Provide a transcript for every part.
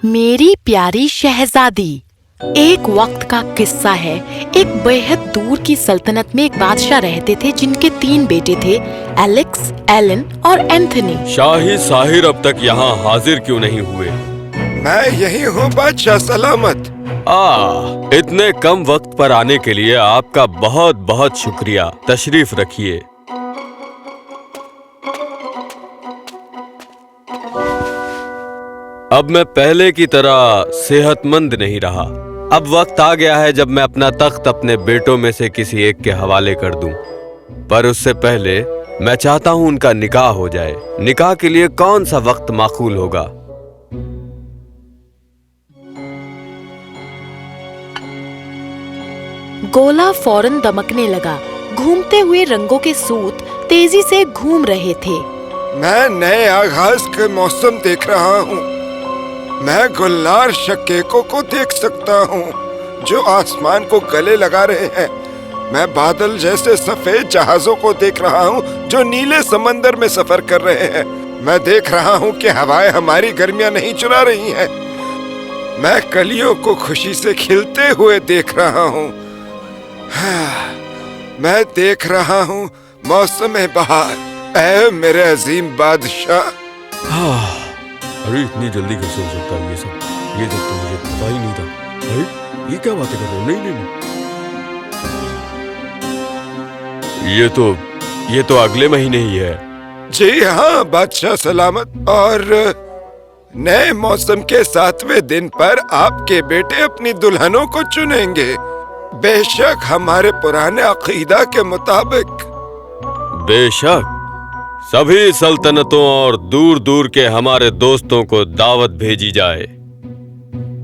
मेरी प्यारी शहजादी। एक वक्त का किस्सा है। एक बेहद दूर की सल्तनत में एक बादशाह रहते थे जिनके 3 बेटे थे, एलेक्स, एलन और एंथनी। शाही साहिर अब तक यहाँ हाजिर क्यों नहीं हुए? मैं यही हूँ बादशाह सलामत। इतने कम वक्त पर आने के लिए आपका बहुत बहुत शुक्रिया। तशरीफ रखिए। अब मैं पहले की तरह सेहतमंद नहीं रहा। अब वक्त आ गया है जब मैं अपना तख्त अपने बेटों में से किसी एक के हवाले कर दूं। पर उससे पहले मैं चाहता हूं उनका निकाह हो जाए। निकाह के लिए कौन सा वक्त माकूल होगा? गोला फौरन दमकने लगा। घूमते हुए रंगों के सूत तेजी से घूम रहे थे। मैं नए आगाज के मौसम देख रहा हूँ। मैं गुलनार शकीकों को देख सकता हूँ जो आसमान को गले लगा रहे हैं। मैं बादल जैसे सफेद जहाजों को देख रहा हूँ जो नीले समंदर में सफर कर रहे हैं। मैं देख रहा हूँ कि हवाएं हमारी गर्मियाँ नहीं चुरा रही हैं। मैं कलियों को खुशी से खिलते हुए देख रहा हूँ। मैं देख रहा हूँ मौसम बहार। ऐ मेरे अजीम बादशाह। अरे इतनी जल्दी कैसे हो सकता है ये सब तो मुझे पता ही नहीं था। अरे ये क्या बातें कर रहे हो? नहीं। ये तो अगले महीने ही है। जी हाँ बादशाह सलामत। और नए मौसम के 7वें दिन पर आपके बेटे अपनी दुल्हनों को चुनेंगे, बेशक हमारे पुराने अकीदा के मुताबिक। बेशक सभी सल्तनतों और दूर दूर के हमारे दोस्तों को दावत भेजी जाए।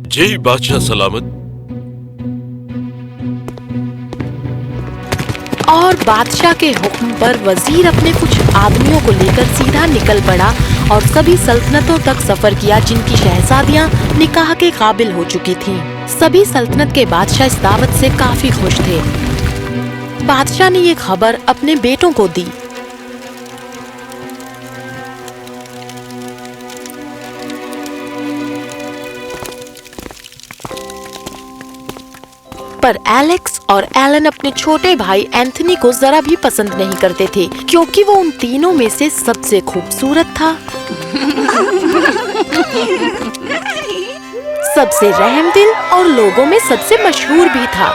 जी बादशाह सलामत। और बादशाह के हुक्म पर वजीर अपने कुछ आदमियों को लेकर सीधा निकल पड़ा और सभी सल्तनतों तक सफर किया जिनकी शहजादियां निकाह के काबिल हो चुकी थीं। सभी सल्तनत के बादशाह इस दावत से काफी खुश थे। बादशाह ने ये खबर अपने बेटों को दी। पर एलेक्स और एलन अपने छोटे भाई एंथनी को जरा भी पसंद नहीं करते थे क्योंकि वो उन तीनों में से सबसे खूबसूरत था, सबसे रहमदिल और लोगों में सबसे मशहूर भी था।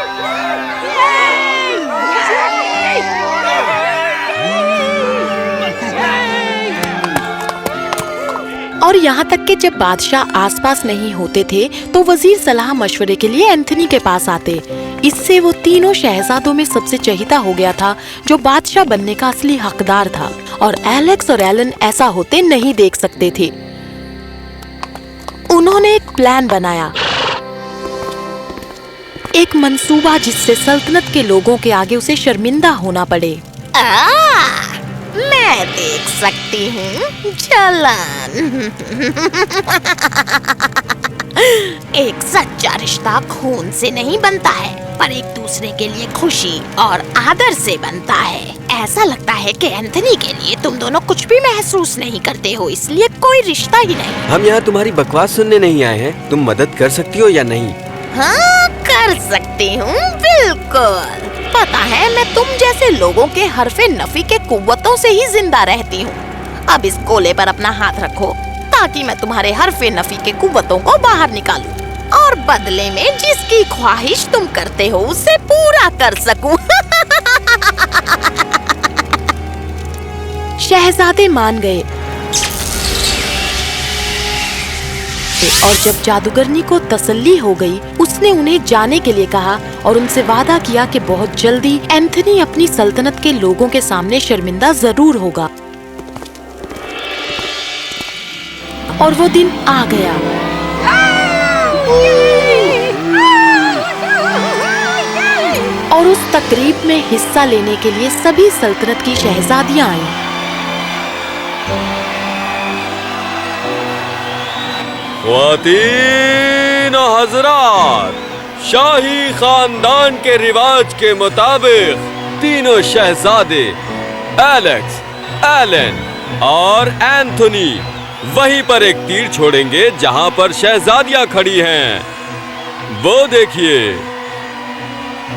और यहाँ तक कि जब बादशाह आसपास नहीं होते थे तो वजीर सलाह मशवरे के लिए एंथनी के पास आते। इससे वो तीनों शहजादों में सबसे चहीता हो गया था जो बादशाह बनने का असली हकदार था। और एलेक्स और एलन ऐसा होते नहीं देख सकते थे। उन्होंने एक प्लान बनाया, एक मंसूबा जिससे सल्तनत के लोगों के आगे उसे शर्मिंदा होना पड़े। मैं देख सकती हूँ जलन। एक सच्चा रिश्ता खून से नहीं बनता है पर एक दूसरे के लिए खुशी और आदर से बनता है। ऐसा लगता है कि एंथनी के लिए तुम दोनों कुछ भी महसूस नहीं करते हो, इसलिए कोई रिश्ता ही नहीं। हम यहाँ तुम्हारी बकवास सुनने नहीं आए हैं। तुम मदद कर सकती हो या नहीं? हाँ कर सकती हूँ, बिल्कुल। पता है मैं तुम जैसे लोगों के हरफे नफी के कुव्वतों से ही जिंदा रहती हूँ। अब इस गोले पर अपना हाथ रखो ताकि मैं तुम्हारे हरफे नफी के कुव्वतों को बाहर निकालूं और बदले में जिसकी ख्वाहिश तुम करते हो उसे पूरा कर सकूं। शहजादे मान गए और जब जादूगरनी को तसल्ली हो गई उसने उन्हें जाने के लिए कहा और उनसे वादा किया कि बहुत जल्दी एंथनी अपनी सल्तनत के लोगों के सामने शर्मिंदा जरूर होगा। और वो दिन आ गया। और उस तकरीब में हिस्सा लेने के लिए सभी सल्तनत की शहजादियां आईं। ख्वातीन और हज़रात, शाही खानदान के रिवाज के मुताबिक तीनों शहजादे एलेक्स, एलन اور اینتھونی وہیں پر ایک تیر چھوڑیں گے جہاں پر شہزادیاں کھڑی ہیں. وہ دیکھیے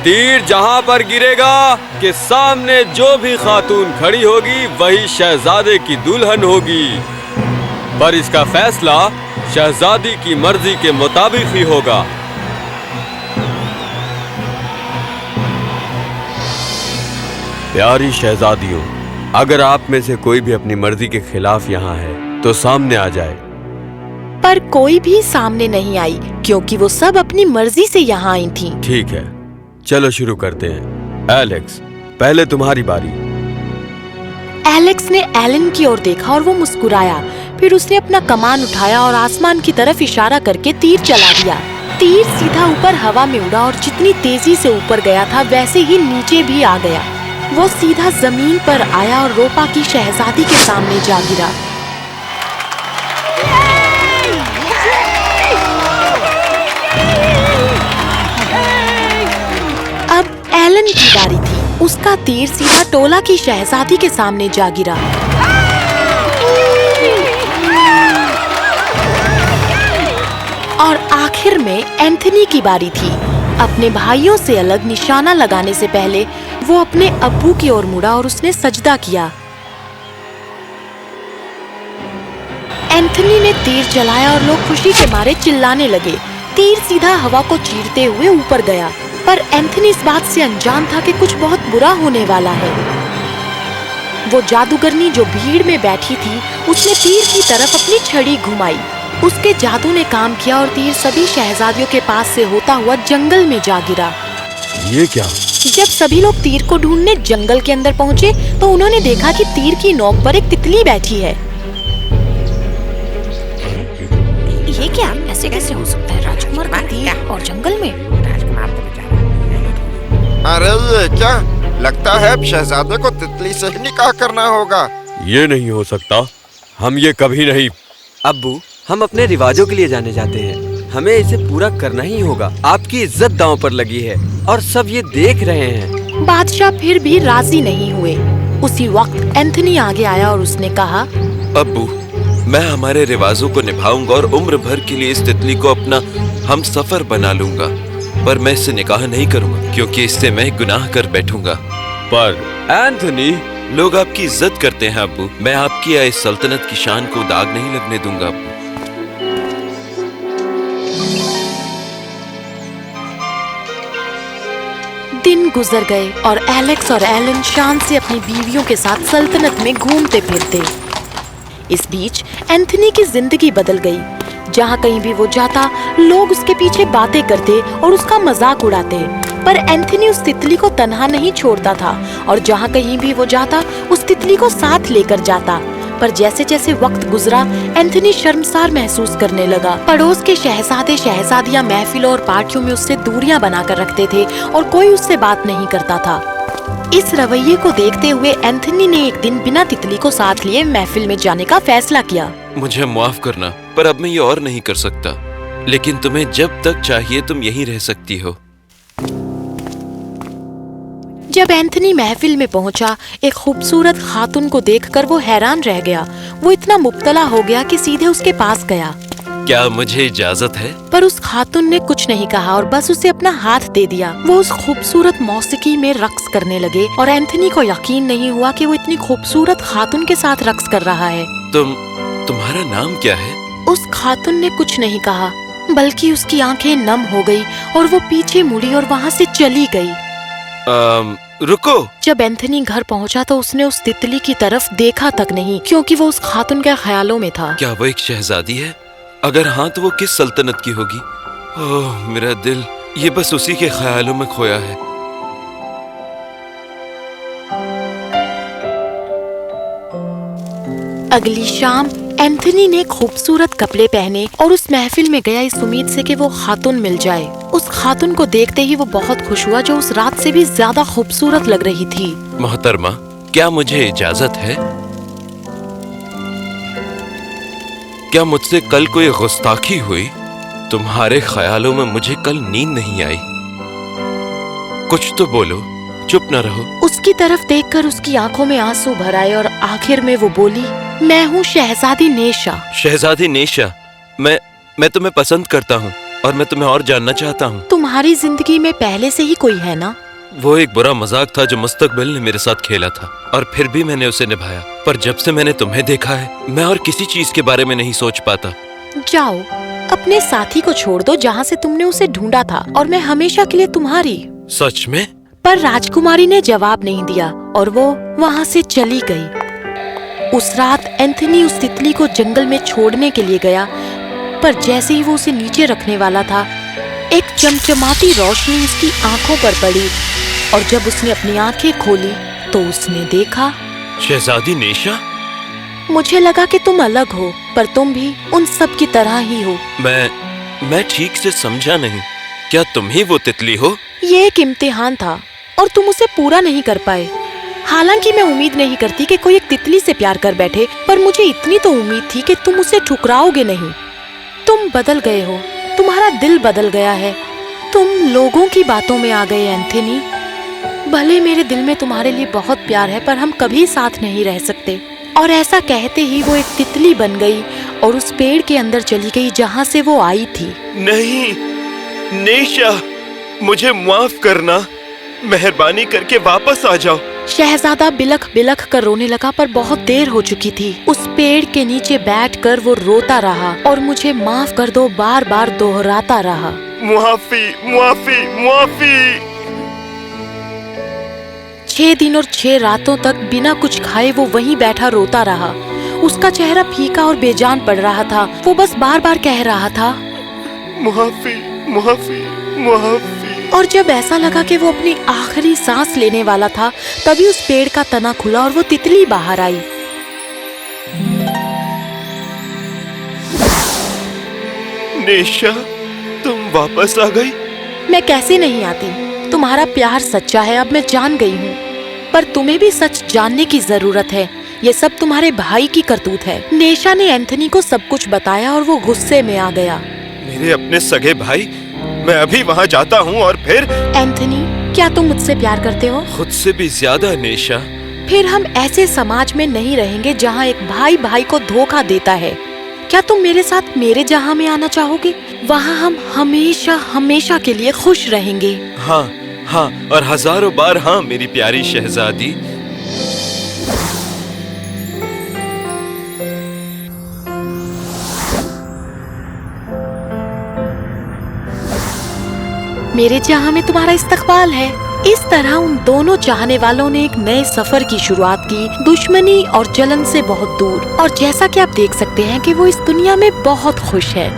تیر جہاں پر گرے گا کہ سامنے جو بھی خاتون کھڑی ہوگی وہی شہزادے کی دلہن ہوگی. پر اس کا فیصلہ شہزادی کی مرضی کے مطابق ہی ہوگا. پیاری شہزادیوں، اگر آپ میں سے کوئی بھی اپنی مرضی کے خلاف یہاں ہے تو سامنے آ جائے. پر کوئی بھی سامنے نہیں آئی کیونکہ وہ سب اپنی مرضی سے یہاں آئی تھیں. ٹھیک ہے، چلو شروع کرتے ہیں. ایلیکس، پہلے تمہاری باری. ایلیکس نے ایلن کی اور دیکھا اور وہ مسکرایا. پھر اس نے اپنا کمان اٹھایا اور آسمان کی طرف اشارہ کر کے تیر چلا دیا. تیر سیدھا اوپر ہوا میں اڑا اور جتنی تیزی سے اوپر گیا تھا ویسے ہی نیچے بھی آ گیا. وہ سیدھا زمین پر آیا اور روپا کی شہزادی کے سامنے جا گرا. اب ایلن کی باری تھی. اس کا تیر سیدھا ٹولا کی شہزادی کے سامنے جا گرا. اور آخر میں اینتھنی کی باری تھی. اپنے بھائیوں سے الگ نشانہ لگانے سے پہلے وہ اپنے ابو کی اور مڑا اور اس نے سجدہ کیا. اینتھنی نے تیر چلایا اور لوگ خوشی کے مارے چلانے لگے. تیر سیدھا ہوا کو چیرتے ہوئے اوپر گیا. پر اینتھنی اس بات سے انجان تھا کہ کچھ بہت برا ہونے والا ہے. وہ جادوگرنی جو بھیڑ میں بیٹھی تھی اس نے تیر کی طرف اپنی چھڑی گھمائی. اس کے جادو نے کام کیا اور تیر سبھی شہزادیوں کے پاس سے ہوتا ہوا جنگل میں جا گرا. یہ کیا؟ جب سبھی لوگ تیر کو ڈھونڈنے جنگل کے اندر پہنچے تو انہوں نے دیکھا کہ تیر کی نوک پر ایک تتلی بیٹھی ہے. یہ کیا؟ ایسے کیسے ہو سکتا ہے؟ راجکمار کا تیر اور جنگل میں؟ ارے یہ کیا؟ لگتا ہے اب شہزادے کو تتلی سے ہی نکاح کرنا ہوگا. یہ نہیں ہو سکتا. ہم یہ کبھی نہیں. ابو، ہم اپنے رواجوں کے لیے جانے جاتے ہیں. ہمیں اسے پورا کرنا ہی ہوگا. آپ کی عزت داؤں پر لگی ہے اور سب یہ دیکھ رہے ہیں. بادشاہ پھر بھی راضی نہیں ہوئے. اسی وقت اینتھنی آگے آیا اور اس نے کہا، ابو، میں ہمارے رواجوں کو نبھاؤں گا اور عمر بھر کے لیے اس تتلی کو اپنا ہم سفر بنا لوں گا. پر میں اس سے نکاح نہیں کروں گا کیونکہ اس سے میں گناہ کر بیٹھوں گا. پر اینتھنی، لوگ آپ کی عزت کرتے ہیں ابو. میں آپ کی اس سلطنت کی شان کو داغ نہیں لگنے دوں گا ابو. دن گزر گئے اور ایلیکس اور ایلن شان سے اپنی بیویوں کے ساتھ سلطنت میں گھومتے پھرتے. اس بیچ اینتھنی کی زندگی بدل گئی. جہاں کہیں بھی وہ جاتا لوگ اس کے پیچھے باتیں کرتے اور اس کا مذاق اڑاتے. پر اینتھنی اس تتلی کو تنہا نہیں چھوڑتا تھا اور جہاں کہیں بھی وہ جاتا اس تتلی کو ساتھ لے کر جاتا. پر جیسے جیسے وقت گزرا اینتھنی شرمسار محسوس کرنے لگا. پڑوس کے شہزادے شہزادیاں محفلوں اور پارٹیوں میں اس سے دوریاں بنا کر رکھتے تھے اور کوئی اس سے بات نہیں کرتا تھا. اس رویے کو دیکھتے ہوئے اینتھنی نے ایک دن بنا تتلی کو ساتھ لیے محفل میں جانے کا فیصلہ کیا. مجھے معاف کرنا، پر اب میں یہ اور نہیں کر سکتا. لیکن تمہیں جب تک چاہیے تم یہیں رہ سکتی ہو. جب اینتھنی محفل میں پہنچا ایک خوبصورت خاتون کو دیکھ کر وہ حیران رہ گیا. وہ اتنا مبتلا ہو گیا کہ سیدھے اس کے پاس گیا. کیا مجھے اجازت ہے؟ پر اس خاتون نے کچھ نہیں کہا اور بس اسے اپنا ہاتھ دے دیا. وہ اس خوبصورت موسیقی میں رقص کرنے لگے اور اینتھنی کو یقین نہیں ہوا کہ وہ اتنی خوبصورت خاتون کے ساتھ رقص کر رہا ہے. تمہارا نام کیا ہے؟ اس خاتون نے کچھ نہیں کہا بلکہ اس کی آنکھیں نم ہو گئی اور وہ پیچھے مڑی اور وہاں سے چلی گئی. رکو. جب اینتھنی گھر پہنچا تو اس نے اس تتلی کی طرف دیکھا تک نہیں کیونکہ وہ اس خاتون کے خیالوں میں تھا. کیا وہ ایک شہزادی ہے؟ اگر ہاں تو وہ کس سلطنت کی ہوگی؟ اوہ میرا دل یہ بس اسی کے خیالوں میں کھویا ہے. اگلی شام اینتھنی نے خوبصورت کپڑے پہنے اور اس محفل میں گیا اس امید سے کہ وہ خاتون مل جائے. اس خاتون کو دیکھتے ہی وہ بہت خوش ہوا جو اس رات سے بھی زیادہ خوبصورت لگ رہی تھی. محترمہ، کیا مجھے اجازت ہے؟ کیا مجھ سے کل کوئی گستاخی ہوئی؟ تمہارے خیالوں میں مجھے کل نیند نہیں آئی. کچھ تو بولو. चुप न रहो। उसकी तरफ देखकर उसकी आंखों में आंसू भर आए और आखिर में वो बोली, मैं हूँ शहजादी नेशा। शहजादी नेशा, मैं तुम्हें पसंद करता हूँ और मैं तुम्हें और जानना चाहता हूँ। तुम्हारी जिंदगी में पहले से ही कोई है ना? वो एक बुरा मजाक था जो मुस्तकबिल ने मेरे साथ खेला था और फिर भी मैंने उसे निभाया। पर जब से मैंने तुम्हें देखा है मैं और किसी चीज के बारे में नहीं सोच पाता। जाओ, अपने साथी को छोड़ दो जहाँ से तुमने उसे ढूंढा था, और मैं हमेशा के लिए तुम्हारी। सच में? पर राजकुमारी ने जवाब नहीं दिया और वो वहाँ से चली गई। उस रात एंथनी उस तितली को जंगल में छोड़ने के लिए गया, पर जैसे ही वो उसे नीचे रखने वाला था, एक चमचमाती रोशनी उसकी आंखों पर पड़ी और जब उसने अपनी आंखें खोली तो उसने देखा। शहजादी नेशा? मुझे लगा कि तुम अलग हो, पर तुम भी उन सब की तरह ही हो। मैं ठीक से समझा नहीं। क्या तुम ही वो तितली हो? ये एक इम्तिहान था और तुम उसे पूरा नहीं कर पाए। हालांकि मैं उम्मीद नहीं करती कि कोई एक तितली से प्यार कर बैठे, पर मुझे इतनी तो उम्मीद थी कि तुम उसे ठुकराओगे नहीं। तुम बदल गए हो, तुम्हारा दिल बदल गया है, तुम लोगों की बातों में आ गए एंथनी। भले मेरे दिल में तुम्हारे लिए बहुत प्यार है, पर हम कभी साथ नहीं रह सकते। और ऐसा कहते ही वो एक तितली बन गई और उस पेड़ के अंदर चली गई जहाँ से वो आई थी। नहीं नेशा, मुझे माफ करना, मेहरबानी करके वापस आ जाओ। शहजादा बिलख बिलख कर रोने लगा, पर बहुत देर हो चुकी थी। उस पेड़ के नीचे बैठकर वो रोता रहा और मुझे माफ कर दो बार बार दोहराता रहा। मुआफी मुआफी मुआफी। 6 दिन और 6 रातों तक बिना कुछ खाए वो वहीं बैठा रोता रहा। उसका चेहरा फीका और बेजान पड़ रहा था। वो बस बार बार कह रहा था, मुआफी मुआफी मुआफी। और जब ऐसा लगा कि वो अपनी आखिरी सांस लेने वाला था, तभी उस पेड़ का तना खुला और वो तितली बाहर आई। नेशा, तुम वापस आ गई? मैं कैसे नहीं आती? तुम्हारा प्यार सच्चा है, अब मैं जान गई हूँ। पर तुम्हें भी सच जानने की जरूरत है। ये सब तुम्हारे भाई की करतूत है। नेशा ने एंथनी को सब कुछ बताया और वो गुस्से में आ गया। मेरे अपने सगे भाई? मैं अभी वहाँ जाता हूँ और फिर। एंथनी, क्या तुम मुझसे प्यार करते हो? खुद से भी ज्यादा नेशा। फिर हम ऐसे समाज में नहीं रहेंगे जहाँ एक भाई भाई को धोखा देता है। क्या तुम मेरे साथ मेरे जहाँ में आना चाहोगे? वहाँ हम हमेशा हमेशा के लिए खुश रहेंगे। हाँ हाँ, और हजारों बार हाँ मेरी प्यारी शहजादी। मेरे जहाँ में तुम्हारा इस्तकबाल है। इस तरह उन दोनों चाहने वालों ने एक नए सफर की शुरुआत की, दुश्मनी और जलन से बहुत दूर। और जैसा कि आप देख सकते हैं कि वो इस दुनिया में बहुत खुश है।